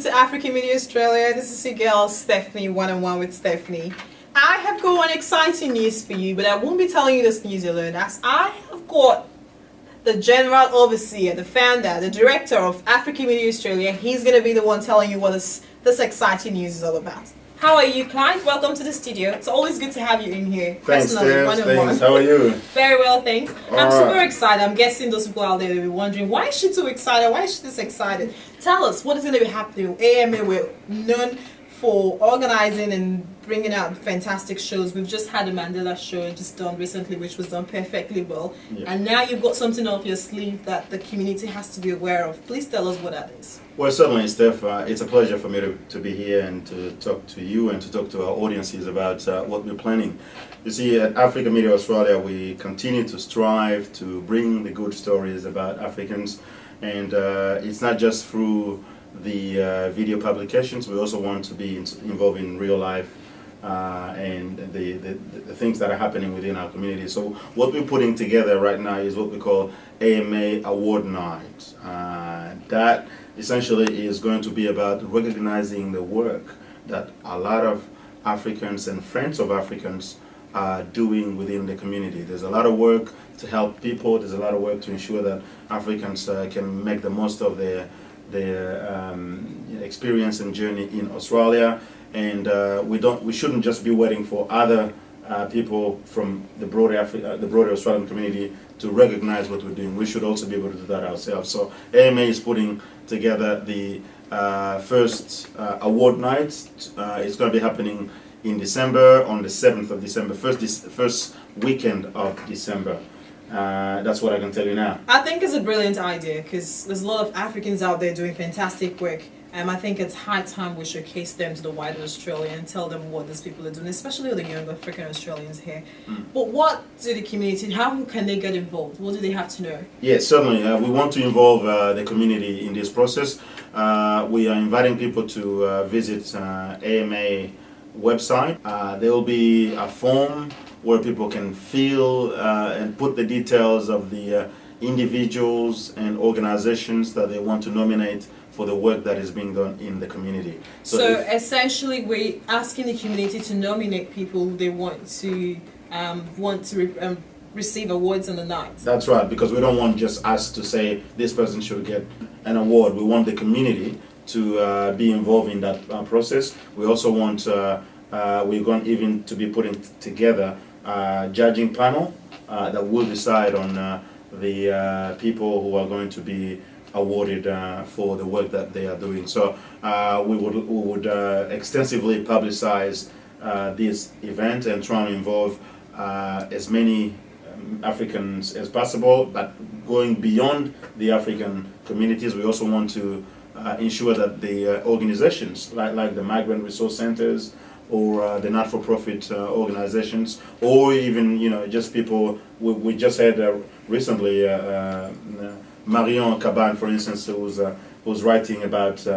to African Media Australia. This is your girl Stephanie, one-on-one with Stephanie. I have got one exciting news for you, but I won't be telling you this news alone, as I have got the general overseer, the founder, the director of African Media Australia. He's going to be the one telling you what this exciting news is all about. How are you, Clyde? Welcome to the studio. It's always good to have you in here. Thanks, thanks. How are you? Very well, thanks. I'm super excited. I'm guessing those people out there will be wondering, why is she so excited? Why is she this excited? Tell us, what is going to be happening? AMA, we're known for organizing and bringing out fantastic shows. We've just had a Mandela show just done recently, which was done perfectly well. Yeah. And now you've got something up your sleeve that the community has to be aware of. Please tell us what that is. Well, certainly, Steph. It's a pleasure for me to be here and to talk to you and to talk to our audiences about what we're planning. You see, at African Media Australia, we continue to strive to bring the good stories about Africans. And it's not just through the video publications. We also want to be involved in real life and the things that are happening within our community. So what we're putting together right now is what we call AMA Award Night. That essentially is going to be about recognizing the work that a lot of Africans and friends of Africans are doing within the community. There's a lot of work to help people. There's a lot of work to ensure that Africans can make the most of their experience and journey in Australia, and we shouldn't just be waiting for other people from the broader Australian community to recognize what we're doing. We should also be able to do that ourselves. So AMA is putting together the first award night. It's going to be happening in December, on the 7th of December, first weekend of December. That's what I can tell you now. I think it's a brilliant idea because there's a lot of Africans out there doing fantastic work. I think it's high time we showcase them to the wider Australia and tell them what these people are doing, especially the young African Australians here. But what do the community, how can they get involved? What do they have to know? Yes, certainly. We want to involve the community in this process. We are inviting people to visit AMA website. There will be a form where people can fill and put the details of the individuals and organizations that they want to nominate for the work that is being done in the community. So essentially, we're asking the community to nominate people who they want to receive awards on the night. That's right, because we don't want just us to say this person should get an award. We want the community to be involved in that process. We also want we're going even to be putting together a judging panel that will decide on the people who are going to be awarded for the work that they are doing. So we would extensively publicize this event and try to involve as many Africans as possible, but going beyond the African communities. We also want to ensure that the organizations like the migrant resource centers or the not-for-profit organizations, or even just people. We just had recently Marion Caban, for instance, who's writing about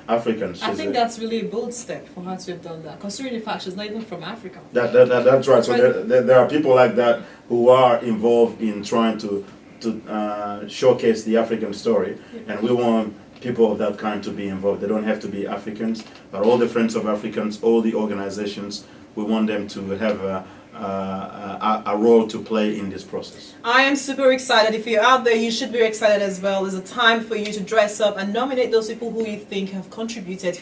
Africans. I think that's really a bold step for her to have done that, considering the fact she's not even from Africa. That's right. So there are people like that who are involved in trying to showcase the African story, and we want people of that kind to be involved. They don't have to be Africans, but all the Friends of Africans, all the organizations, we want them to have a role to play in this process. I am super excited. If you're out there, you should be excited as well. There's a time for you to dress up and nominate those people who you think have contributed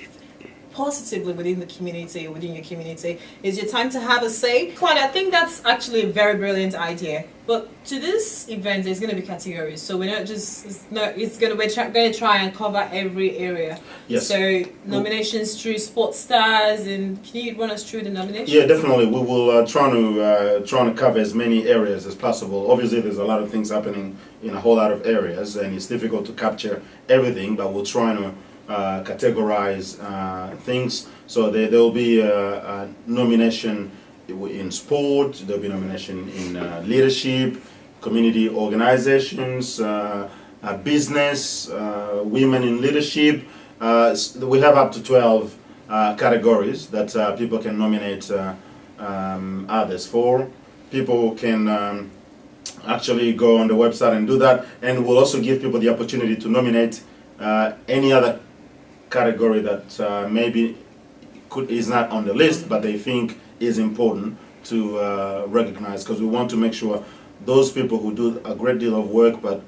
positively within the community, within your community. It's your time to have a say. Claudia, I think that's actually a very brilliant idea. But to this event, there's going to be categories. So we're not just, it's going to try and cover every area. Yes. So nominations through sports stars, and can you run us through the nominations? Yeah, definitely. We will try to cover as many areas as possible. Obviously, there's a lot of things happening in a whole lot of areas, and it's difficult to capture everything, but we'll try to categorize things. So there will be a nomination in sport, there will be nomination in leadership, community organizations, business, women in leadership. We have up to 12 categories that people can nominate others for. People can actually go on the website and do that, and we'll also give people the opportunity to nominate any other category that maybe is not on the list, but they think is important to recognize, because we want to make sure those people who do a great deal of work but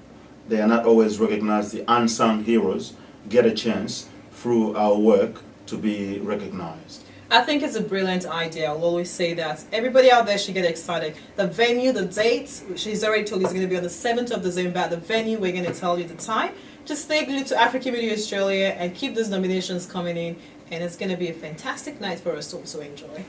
they are not always recognized, the unsung heroes, get a chance through our work to be recognized. I think it's a brilliant idea. I'll always say that. Everybody out there should get excited. The venue, the date, she's already told you, is going to be on the 7th of December. The venue, we're going to tell you the time. Just stay glued to African Media Australia and keep those nominations coming in. And it's going to be a fantastic night for us to also enjoy.